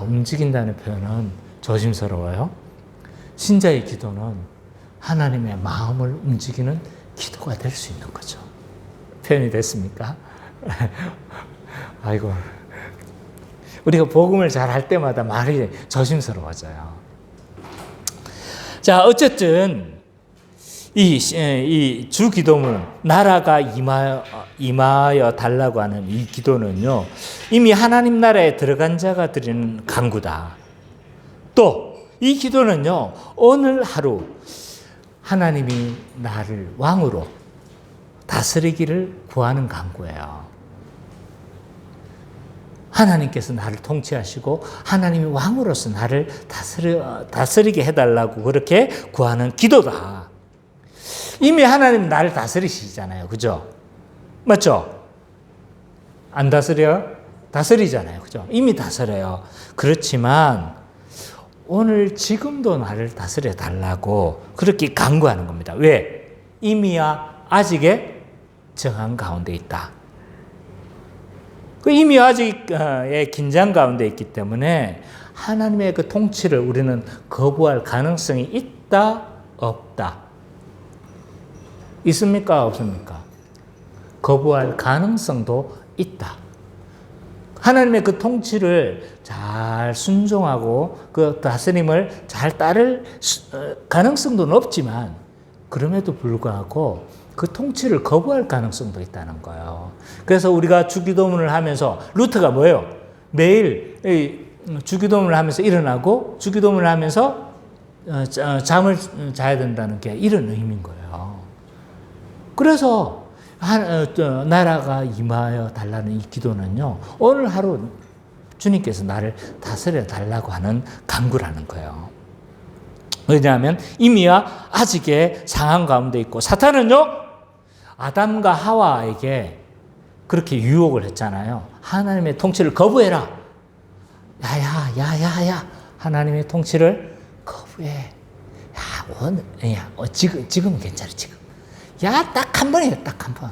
S1: 움직인다는 표현은 조심스러워요. 신자의 기도는 하나님의 마음을 움직이는 기도가 될 수 있는 거죠. 표현이 됐습니까? 아이고. 우리가 복음을 잘 할 때마다 말이 조심스러워져요. 자, 어쨌든 이 주 기도문, 나라가 임하여 달라고 하는 이 기도는요, 이미 하나님 나라에 들어간 자가 드리는 간구다. 또 이 기도는요, 오늘 하루 하나님이 나를 왕으로 다스리기를 구하는 간구예요. 하나님께서 나를 통치하시고 하나님이 왕으로서 나를 다스리게 해달라고 그렇게 구하는 기도다. 이미 하나님 나를 다스리시잖아요. 그죠? 맞죠? 안 다스려요? 다스리잖아요. 그죠? 이미 다스려요. 그렇지만 오늘 지금도 나를 다스려 달라고 그렇게 간구하는 겁니다. 왜? 이미야 아직의 정한 가운데 있다. 이미 아직의 긴장 가운데 있기 때문에 하나님의 그 통치를 우리는 거부할 가능성이 있다, 없다. 있습니까, 없습니까? 거부할 가능성도 있다. 하나님의 그 통치를 잘 순종하고 그 다스림을 잘 따를 가능성도 높지만 그럼에도 불구하고 그 통치를 거부할 가능성도 있다는 거예요. 그래서 우리가 주기도문을 하면서 루트가 뭐예요? 매일 주기도문을 하면서 일어나고 주기도문을 하면서 잠을 자야 된다는 게 이런 의미인 거예요. 그래서 나라가 임하여 달라는 이 기도는요, 오늘 하루 주님께서 나를 다스려 달라고 하는 간구라는 거예요. 왜냐하면 이미야 아직의 상황 가운데 있고, 사탄은요, 아담과 하와에게 그렇게 유혹을 했잖아요. 하나님의 통치를 거부해라. 야야, 하나님의 통치를 거부해. 지금은 괜찮아, 지금. 딱 한 번이에요, 딱 한 번.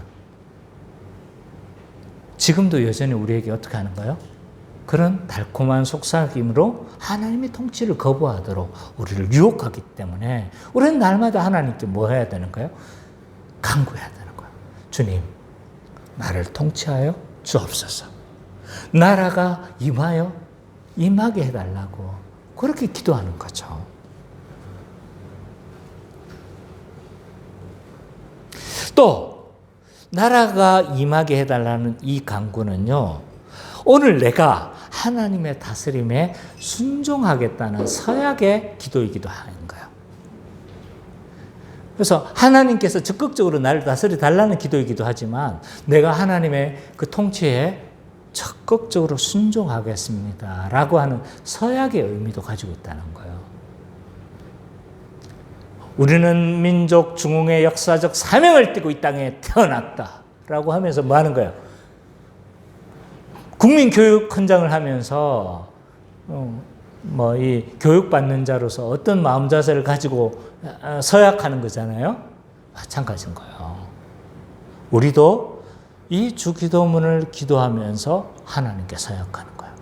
S1: 지금도 여전히 우리에게 어떻게 하는가요? 그런 달콤한 속삭임으로 하나님의 통치를 거부하도록 우리를 유혹하기 때문에 우리는 날마다 하나님께 뭐 해야 되는 거예요? 간구해야 되는 거예요. 주님, 나를 통치하여 주옵소서. 나라가 임하게 해달라고 그렇게 기도하는 거죠. 또 나라가 임하게 해달라는 이 간구는요, 오늘 내가 하나님의 다스림에 순종하겠다는 서약의 기도이기도 하는 거예요. 그래서 하나님께서 적극적으로 나를 다스려 달라는 기도이기도 하지만 내가 하나님의 그 통치에 적극적으로 순종하겠습니다 라고 하는 서약의 의미도 가지고 있다는 거예요. 우리는 민족 중흥의 역사적 사명을 띠고 이 땅에 태어났다라고 하면서 뭐 하는 거예요? 국민교육 헌장을 하면서 이 교육받는 자로서 어떤 마음 자세를 가지고 서약하는 거잖아요. 마찬가지인 거예요. 우리도 이 주기도문을 기도하면서 하나님께 서약하는 거예요.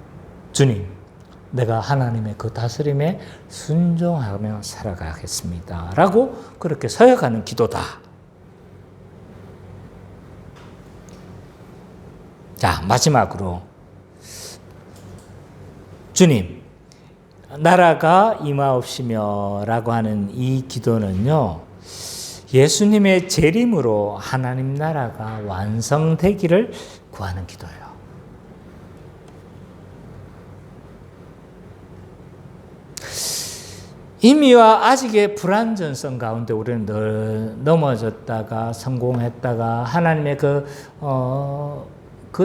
S1: 주님, 내가 하나님의 그 다스림에 순종하며 살아가겠습니다 라고 그렇게 서약하는 기도다. 자, 마지막으로 주님, 나라가 임하옵시며라고 하는 이 기도는요, 예수님의 재림으로 하나님 나라가 완성되기를 구하는 기도예요. 이미와 아직의 불완전성 가운데 우리는 늘 넘어졌다가 성공했다가 하나님의 그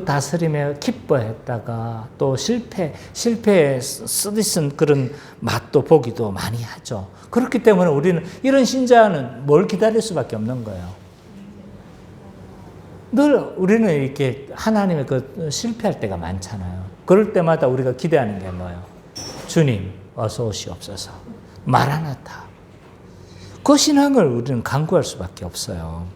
S1: 다스림에 기뻐했다가 또 실패에 쓰디쓴 그런 맛도 보기도 많이 하죠. 그렇기 때문에 우리는 이런 신자는 뭘 기다릴 수밖에 없는 거예요. 늘 우리는 이렇게 하나님의 그 실패할 때가 많잖아요. 그럴 때마다 우리가 기대하는 게 뭐예요? 주님, 어서 오시옵소서. 마라나타. 그 신앙을 우리는 간구할 수밖에 없어요.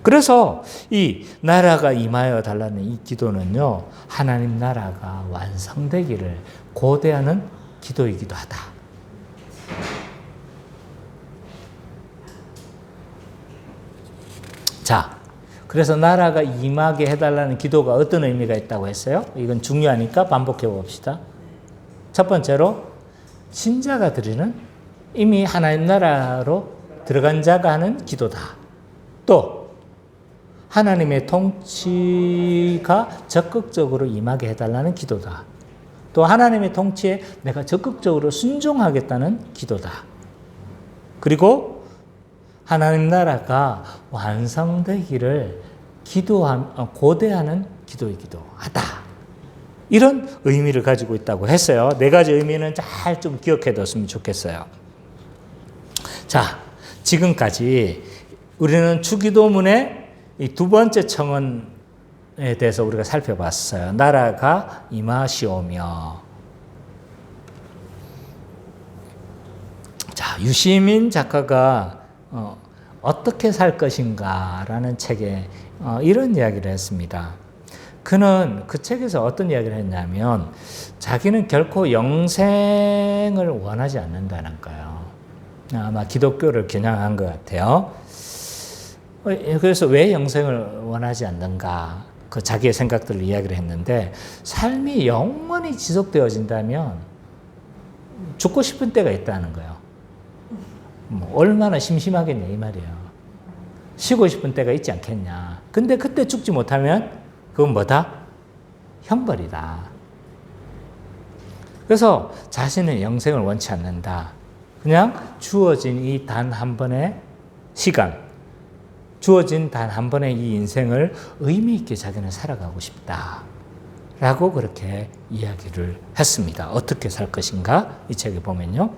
S1: 그래서 이 나라가 임하여 달라는 이 기도는요, 하나님 나라가 완성되기를 고대하는 기도이기도 하다. 자, 그래서 나라가 임하게 해달라는 기도가 어떤 의미가 있다고 했어요? 이건 중요하니까 반복해 봅시다. 첫 번째로, 신자가 드리는 이미 하나님 나라로 들어간 자가 하는 기도다. 또 하나님의 통치가 적극적으로 임하게 해달라는 기도다. 또 하나님의 통치에 내가 적극적으로 순종하겠다는 기도다. 그리고 하나님 나라가 완성되기를 고대하는 기도이기도 하다. 이런 의미를 가지고 있다고 했어요. 네 가지 의미는 잘 좀 기억해뒀으면 좋겠어요. 자, 지금까지 우리는 주기도문의 이 두 번째 청원에 대해서 우리가 살펴봤어요. 나라가 임하시오며. 자, 유시민 작가가 어떻게 살 것인가라는 책에 이런 이야기를 했습니다. 그는 그 책에서 어떤 이야기를 했냐면 자기는 결코 영생을 원하지 않는다는 거예요. 아마 기독교를 겨냥한 것 같아요. 그래서 왜 영생을 원하지 않는가? 그 자기의 생각들을 이야기를 했는데, 삶이 영원히 지속되어진다면 죽고 싶은 때가 있다는 거예요. 얼마나 심심하겠냐 이 말이에요. 쉬고 싶은 때가 있지 않겠냐. 근데 그때 죽지 못하면 그건 뭐다? 형벌이다. 그래서 자신은 영생을 원치 않는다. 그냥 주어진 이 단 한 번의 시간, 주어진 단 한 번의 이 인생을 의미 있게 자기는 살아가고 싶다. 라고 그렇게 이야기를 했습니다. 어떻게 살 것인가? 이 책에 보면요.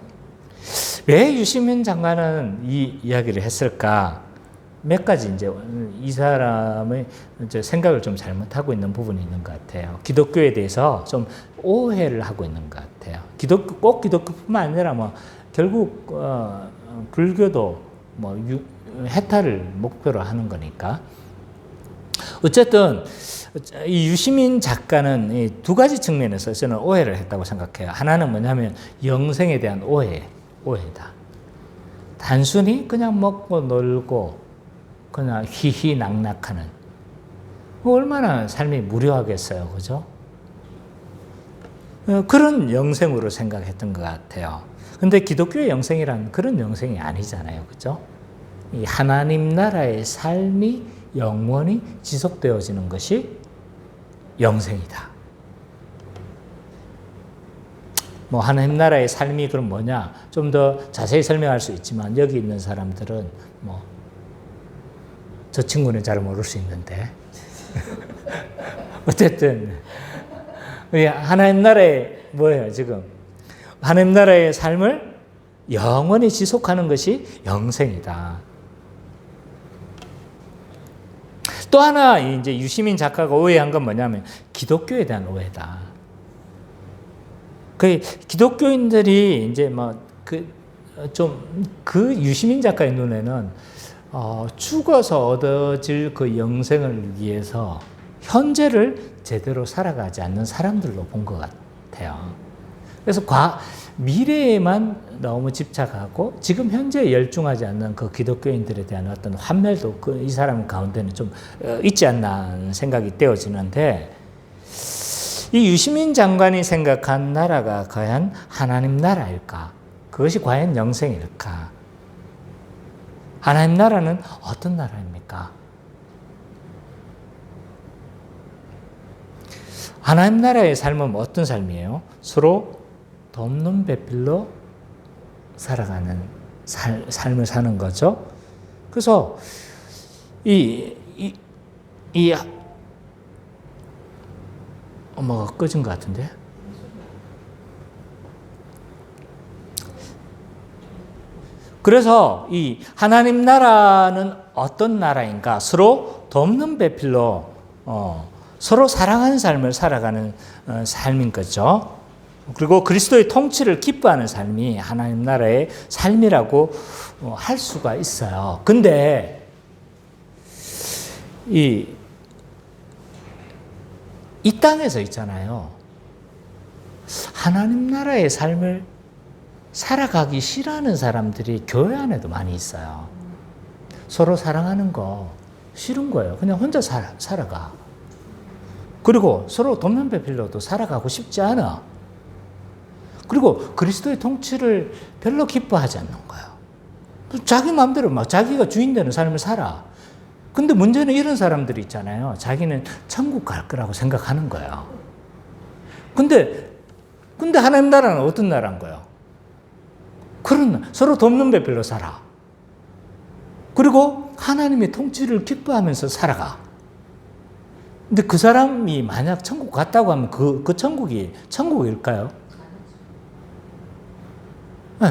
S1: 왜 유시민 장관은 이 이야기를 했을까? 몇 가지 이제 이 사람의 이제 생각을 좀 잘못하고 있는 부분이 있는 것 같아요. 기독교에 대해서 좀 오해를 하고 있는 것 같아요. 꼭 기독교뿐만 아니라 뭐 결국 불교도 뭐 해탈을 목표로 하는 거니까. 어쨌든 이 유시민 작가는 이 두 가지 측면에서 저는 오해를 했다고 생각해요. 하나는 뭐냐면 영생에 대한 오해다. 단순히 그냥 먹고 놀고 그냥 희희낙낙하는, 얼마나 삶이 무료하겠어요, 그죠? 그런 영생으로 생각했던 것 같아요. 근데 기독교의 영생이란 그런 영생이 아니잖아요, 그죠? 이 하나님 나라의 삶이 영원히 지속되어지는 것이 영생이다. 뭐 하나님 나라의 삶이 그럼 뭐냐? 좀 더 자세히 설명할 수 있지만 여기 있는 사람들은 뭐 저 친구는 잘 모를 수 있는데 어쨌든 하나님 나라의 뭐예요 지금? 하나님 나라의 삶을 영원히 지속하는 것이 영생이다. 또 하나 이제 유시민 작가가 오해한 건 뭐냐면 기독교에 대한 오해다. 그 기독교인들이 이제 뭐 그 유시민 작가의 눈에는 죽어서 얻어질 그 영생을 위해서 현재를 제대로 살아가지 않는 사람들로 본 것 같아요. 그래서 미래에만 너무 집착하고 지금 현재에 열중하지 않는 그 기독교인들에 대한 어떤 환멸도 이 사람 가운데는 좀 있지 않나 하는 생각이 떼어지는데, 이 유시민 장관이 생각한 나라가 과연 하나님 나라일까? 그것이 과연 영생일까? 하나님 나라는 어떤 나라입니까? 하나님 나라의 삶은 어떤 삶이에요? 서로 돕는 배필로 살아가는 삶을 사는 거죠. 그래서 뭐가 꺼진 것 같은데? 그래서 이 하나님 나라는 어떤 나라인가? 서로 돕는 배필로 서로 사랑하는 삶을 살아가는 삶인 거죠. 그리고 그리스도의 통치를 기뻐하는 삶이 하나님 나라의 삶이라고 할 수가 있어요. 근데 이 땅에서 있잖아요. 하나님 나라의 삶을 살아가기 싫어하는 사람들이 교회 안에도 많이 있어요. 서로 사랑하는 거 싫은 거예요. 그냥 혼자 살아가. 그리고 서로 돕는 배필로도 살아가고 싶지 않아. 그리고 그리스도의 통치를 별로 기뻐하지 않는 거예요. 자기 마음대로 막 자기가 주인 되는 삶을 살아. 근데 문제는 이런 사람들이 있잖아요. 자기는 천국 갈 거라고 생각하는 거예요. 근데 하나님 나라는 어떤 나라인 거예요? 서로 돕는 배필로 살아. 그리고 하나님의 통치를 기뻐하면서 살아가. 근데 그 사람이 만약 천국 갔다고 하면 그 천국이 천국일까요?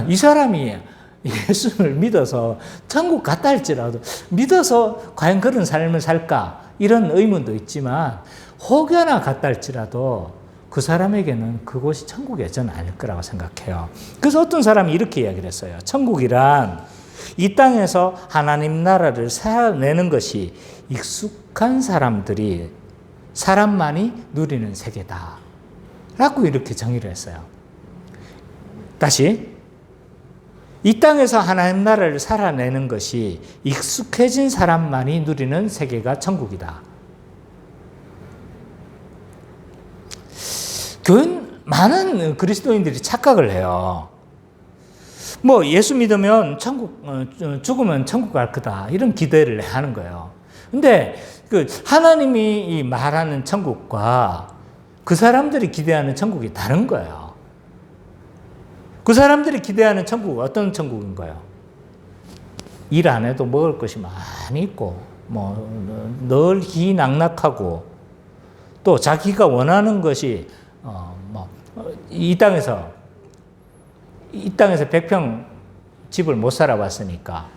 S1: 이 사람이 예수를 믿어서 천국 갔다 할지라도 믿어서 과연 그런 삶을 살까? 이런 의문도 있지만 혹여나 갔다 할지라도 그 사람에게는 그곳이 천국이 저는 아닐 거라고 생각해요. 그래서 어떤 사람이 이렇게 이야기를 했어요. 천국이란 이 땅에서 하나님 나라를 살아내는 것이 익숙한 사람만이 누리는 세계다. 라고 이렇게 정의를 했어요. 다시. 이 땅에서 하나님 나라를 살아내는 것이 익숙해진 사람만이 누리는 세계가 천국이다. 많은 그리스도인들이 착각을 해요. 뭐 예수 믿으면 죽으면 천국 갈 거다. 이런 기대를 하는 거예요. 근데 하나님이 말하는 천국과 그 사람들이 기대하는 천국이 다른 거예요. 그 사람들이 기대하는 천국은 어떤 천국인가요? 일 안 해도 먹을 것이 많이 있고, 늘 희낙낙하고, 또 자기가 원하는 것이, 이 땅에서 100평 집을 못 살아봤으니까,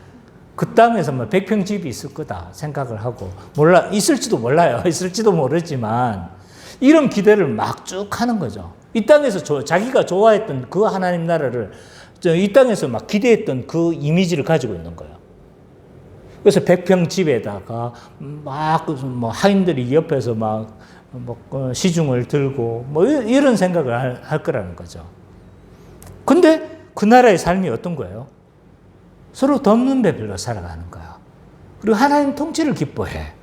S1: 그 땅에서 100평 집이 있을 거다 생각을 하고, 있을지도 몰라요. 있을지도 모르지만, 이런 기대를 막 쭉 하는 거죠. 이 땅에서 자기가 좋아했던 그 하나님 나라를 이 땅에서 막 기대했던 그 이미지를 가지고 있는 거예요. 그래서 100평 집에다가 하인들이 옆에서 시중을 들고 이런 생각을 할 거라는 거죠. 근데 그 나라의 삶이 어떤 거예요? 서로 돕는 배필로 살아가는 거예요. 그리고 하나님 통치를 기뻐해.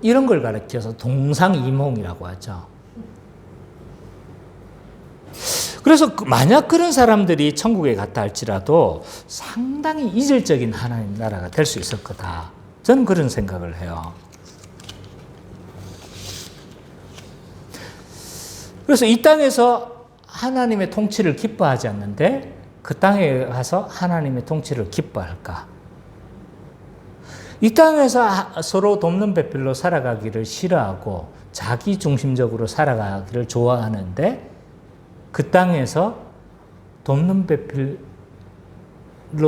S1: 이런 걸 가르쳐서 동상이몽이라고 하죠. 그래서 만약 그런 사람들이 천국에 갔다 할지라도 상당히 이질적인 하나님 나라가 될 수 있을 거다. 저는 그런 생각을 해요. 그래서 이 땅에서 하나님의 통치를 기뻐하지 않는데 그 땅에 가서 하나님의 통치를 기뻐할까? 이 땅에서 서로 돕는 배필로 살아가기를 싫어하고 자기 중심적으로 살아가기를 좋아하는데 그 땅에서 돕는 배필로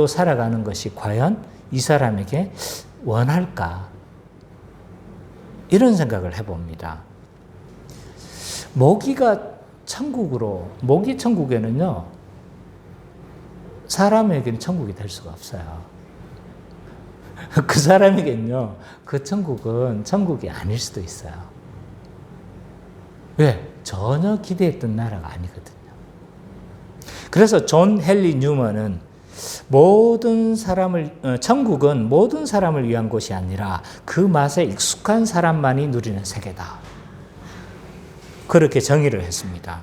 S1: 살아가는 것이 과연 이 사람에게 원할까? 이런 생각을 해봅니다. 모기 천국에는요, 사람에게는 천국이 될 수가 없어요. 그 사람에게는요, 그 천국은 천국이 아닐 수도 있어요. 왜? 전혀 기대했던 나라가 아니거든요. 그래서 존 헨리 뉴먼은 천국은 모든 사람을 위한 곳이 아니라 그 맛에 익숙한 사람만이 누리는 세계다. 그렇게 정의를 했습니다.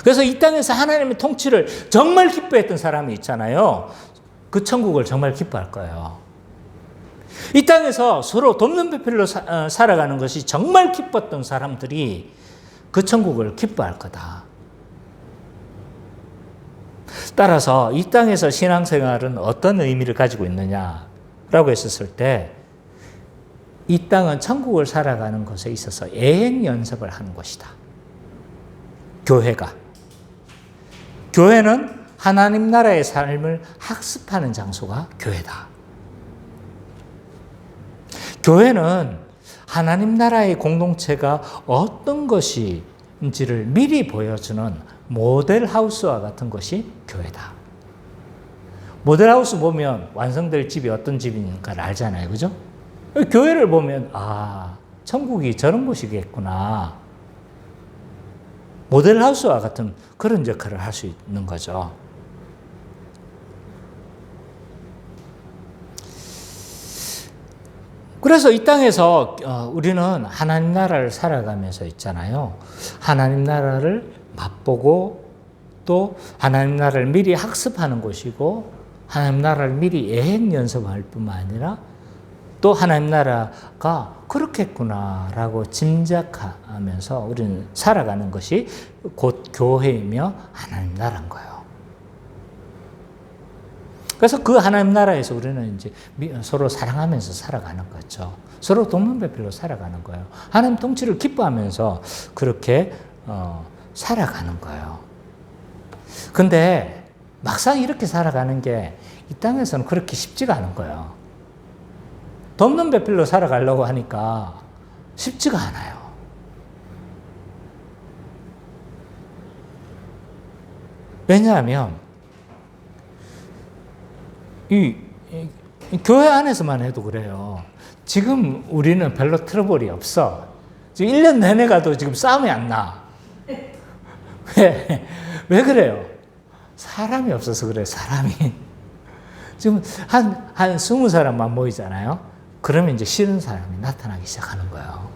S1: 그래서 이 땅에서 하나님의 통치를 정말 기뻐했던 사람이 있잖아요. 그 천국을 정말 기뻐할 거예요. 이 땅에서 서로 돕는 배필로 살아가는 것이 정말 기뻤던 사람들이 그 천국을 기뻐할 거다. 따라서 이 땅에서 신앙생활은 어떤 의미를 가지고 있느냐라고 했었을 때, 이 땅은 천국을 살아가는 것에 있어서 예행 연습을 하는 곳이다. 교회는 하나님 나라의 삶을 학습하는 장소가 교회다. 교회는 하나님 나라의 공동체가 어떤 것인지를 미리 보여주는 모델하우스와 같은 것이 교회다. 모델하우스 보면 완성될 집이 어떤 집인가를 알잖아요. 그죠? 교회를 보면 천국이 저런 곳이겠구나. 모델하우스와 같은 그런 역할을 할 수 있는 거죠. 그래서 이 땅에서 우리는 하나님 나라를 살아가면서 있잖아요. 하나님 나라를 맛보고 또 하나님 나라를 미리 학습하는 곳이고, 하나님 나라를 미리 예행 연습할 뿐만 아니라 또 하나님 나라가 그렇겠구나라고 짐작하면서 우리는 살아가는 것이 곧 교회이며 하나님 나라인 거예요. 그래서 그 하나님 나라에서 우리는 이제 서로 사랑하면서 살아가는 거죠. 서로 돕는 배필로 살아가는 거예요. 하나님 통치를 기뻐하면서 그렇게 살아가는 거예요. 근데 막상 이렇게 살아가는 게 이 땅에서는 그렇게 쉽지가 않은 거예요. 돕는 배필로 살아가려고 하니까 쉽지가 않아요. 왜냐하면 이 교회 안에서만 해도 그래요. 지금 우리는 별로 트러블이 없어. 지금 1년 내내 가도 지금 싸움이 안 나. 왜 그래요? 사람이 없어서 그래요, 사람이. 지금 한 20사람만 모이잖아요. 그러면 이제 싫은 사람이 나타나기 시작하는 거예요.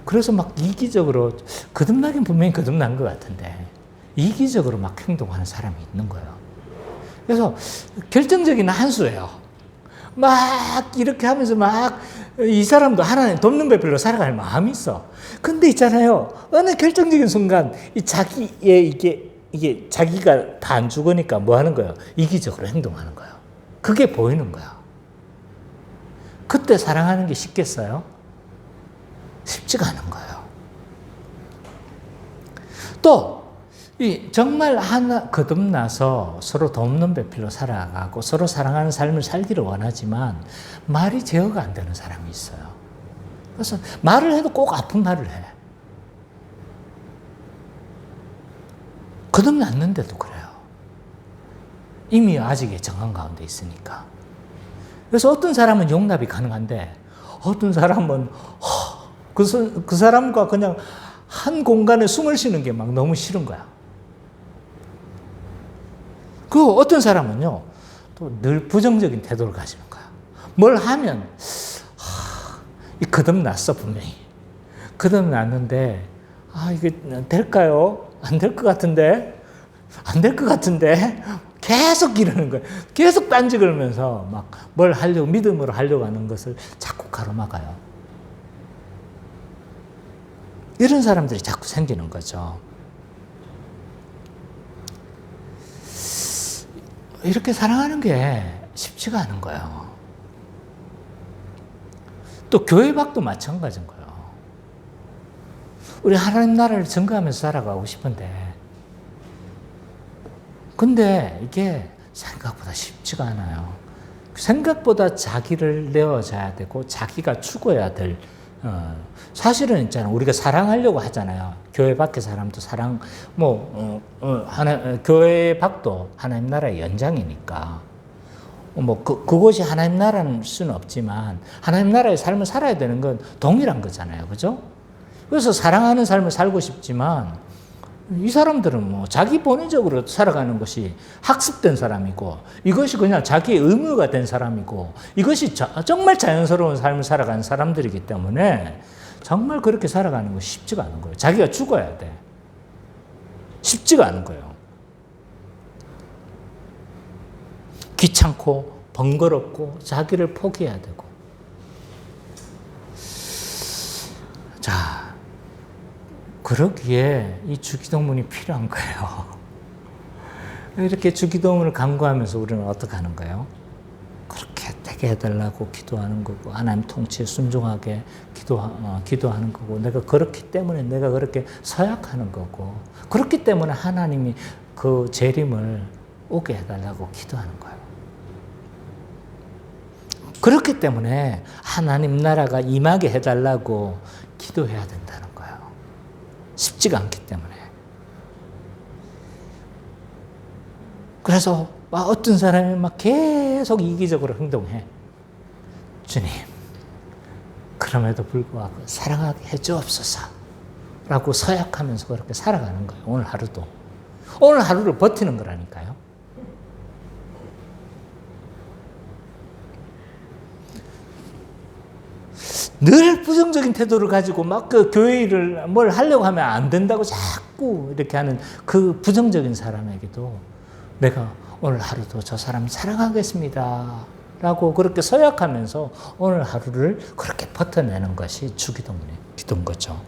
S1: 그래서 막 이기적으로, 거듭나긴 분명히 거듭난 것 같은데, 이기적으로 막 행동하는 사람이 있는 거예요. 그래서 결정적인 한 수예요. 막 이렇게 하면서 막 이 사람도 하나님 돕는 배필로 살아갈 마음이 있어. 근데 있잖아요. 어느 결정적인 순간 이 자기의 이게 자기가 다 안 죽으니까 뭐 하는 거예요? 이기적으로 행동하는 거예요. 그게 보이는 거예요. 그때 사랑하는 게 쉽겠어요? 쉽지가 않은 거예요. 또 정말 하나 거듭나서 서로 돕는 배필로 살아가고 서로 사랑하는 삶을 살기를 원하지만 말이 제어가 안 되는 사람이 있어요. 그래서 말을 해도 꼭 아픈 말을 해. 거듭났는데도 그래요. 이미 아직의 정한 가운데 있으니까. 그래서 어떤 사람은 용납이 가능한데 어떤 사람은 그 사람과 그냥 한 공간에 숨을 쉬는 게 막 너무 싫은 거야. 그 어떤 사람은요, 또 늘 부정적인 태도를 가지는 거야. 뭘 하면, 거듭났어, 분명히. 거듭났는데, 이게 될까요? 안 될 것 같은데? 안 될 것 같은데? 계속 이러는 거야. 계속 딴지 걸면서 막 뭘 하려고, 믿음으로 하려고 하는 것을 자꾸 가로막아요. 이런 사람들이 자꾸 생기는 거죠. 이렇게 사랑하는 게 쉽지가 않은 거예요. 또 교회 밖도 마찬가지인 거예요. 우리 하나님 나라를 증거하면서 살아가고 싶은데, 근데 이게 생각보다 쉽지가 않아요. 생각보다 자기를 내어줘야 되고 자기가 죽어야 될, 사실은 있잖아요. 우리가 사랑하려고 하잖아요. 교회 밖의 사람도 사랑, 교회 밖도 하나님 나라의 연장이니까. 그곳이 하나님 나라는 수는 없지만 하나님 나라의 삶을 살아야 되는 건 동일한 거잖아요. 그죠? 그래서 사랑하는 삶을 살고 싶지만 이 사람들은 뭐 자기 본의적으로 살아가는 것이 학습된 사람이고 이것이 그냥 자기의 의무가 된 사람이고 이것이 정말 자연스러운 삶을 살아가는 사람들이기 때문에 정말 그렇게 살아가는 것이 쉽지가 않은 거예요. 자기가 죽어야 돼. 쉽지가 않은 거예요. 귀찮고 번거롭고 자기를 포기해야 되고. 자, 그러기에 이 주기도문이 필요한 거예요. 이렇게 주기도문을 강구하면서 우리는 어떻게 하는 거예요? 그렇게 되게 해달라고 기도하는 거고 하나님 통치에 순종하게 기도하는 거고 내가 그렇기 때문에 내가 그렇게 서약하는 거고 그렇기 때문에 하나님이 그 재림을 오게 해달라고 기도하는 거예요. 그렇기 때문에 하나님 나라가 임하게 해달라고 기도해야 된다는 거예요. 쉽지가 않기 때문에. 그래서 어떤 사람이 막 계속 이기적으로 행동해. 주님, 그럼에도 불구하고 사랑하게 해주옵소서 라고 서약하면서 그렇게 살아가는 거예요. 오늘 하루도. 오늘 하루를 버티는 거라니까요. 늘 부정적인 태도를 가지고 막 그 교회 일을 뭘 하려고 하면 안 된다고 자꾸 이렇게 하는 그 부정적인 사람에게도 내가 오늘 하루도 저 사람 사랑하겠습니다 라고 그렇게 서약하면서 오늘 하루를 그렇게 버텨내는 것이 주기도문의 기도인 거죠.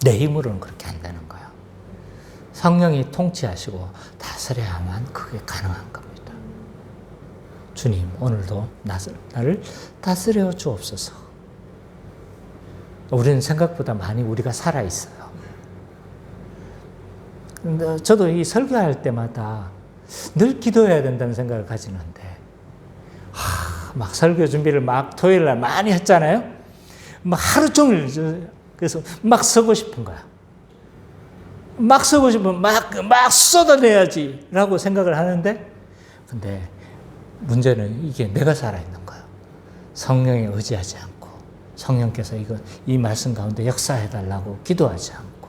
S1: 내 힘으로는 그렇게 안 되는 거예요. 성령이 통치하시고 다스려야만 그게 가능한 겁니다. 주님, 오늘도 나를 다스려 주옵소서. 우리는 생각보다 많이 우리가 살아있어요. 근데 저도 이 설교할 때마다 늘 기도해야 된다는 생각을 가지는데, 막 설교 준비를 막 토요일 날 많이 했잖아요? 막 하루 종일, 그래서 막 쓰고 싶은 거야. 막 쓰고 싶으면 막 쏟아내야지 라고 생각을 하는데, 근데 문제는 이게 내가 살아있는 거예요. 성령에 의지하지 않고 성령께서 이 말씀 가운데 역사해달라고 기도하지 않고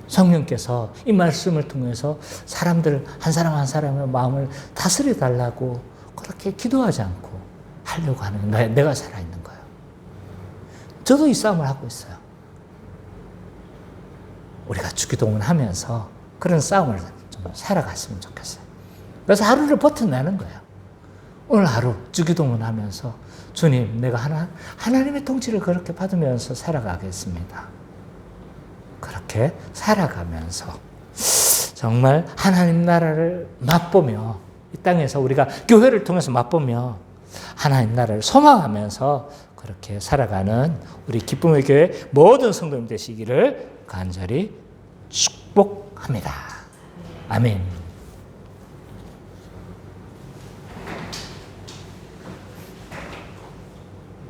S1: 성령께서 이 말씀을 통해서 사람들 한 사람 한 사람의 마음을 다스려달라고 그렇게 기도하지 않고 하려고 하는 내가 살아있는 거예요. 저도 이 싸움을 하고 있어요. 우리가 주기도문 하면서 그런 싸움을 좀 살아갔으면 좋겠어요. 그래서 하루를 버텨내는 거예요. 오늘 하루 주기도문 하면서 주님, 내가 하나님의 통치를 그렇게 받으면서 살아가겠습니다. 그렇게 살아가면서 정말 하나님 나라를 맛보며 이 땅에서 우리가 교회를 통해서 맛보며 하나님 나라를 소망하면서 그렇게 살아가는 우리 기쁨의 교회 모든 성도님 되시기를 간절히 축복합니다. 아멘.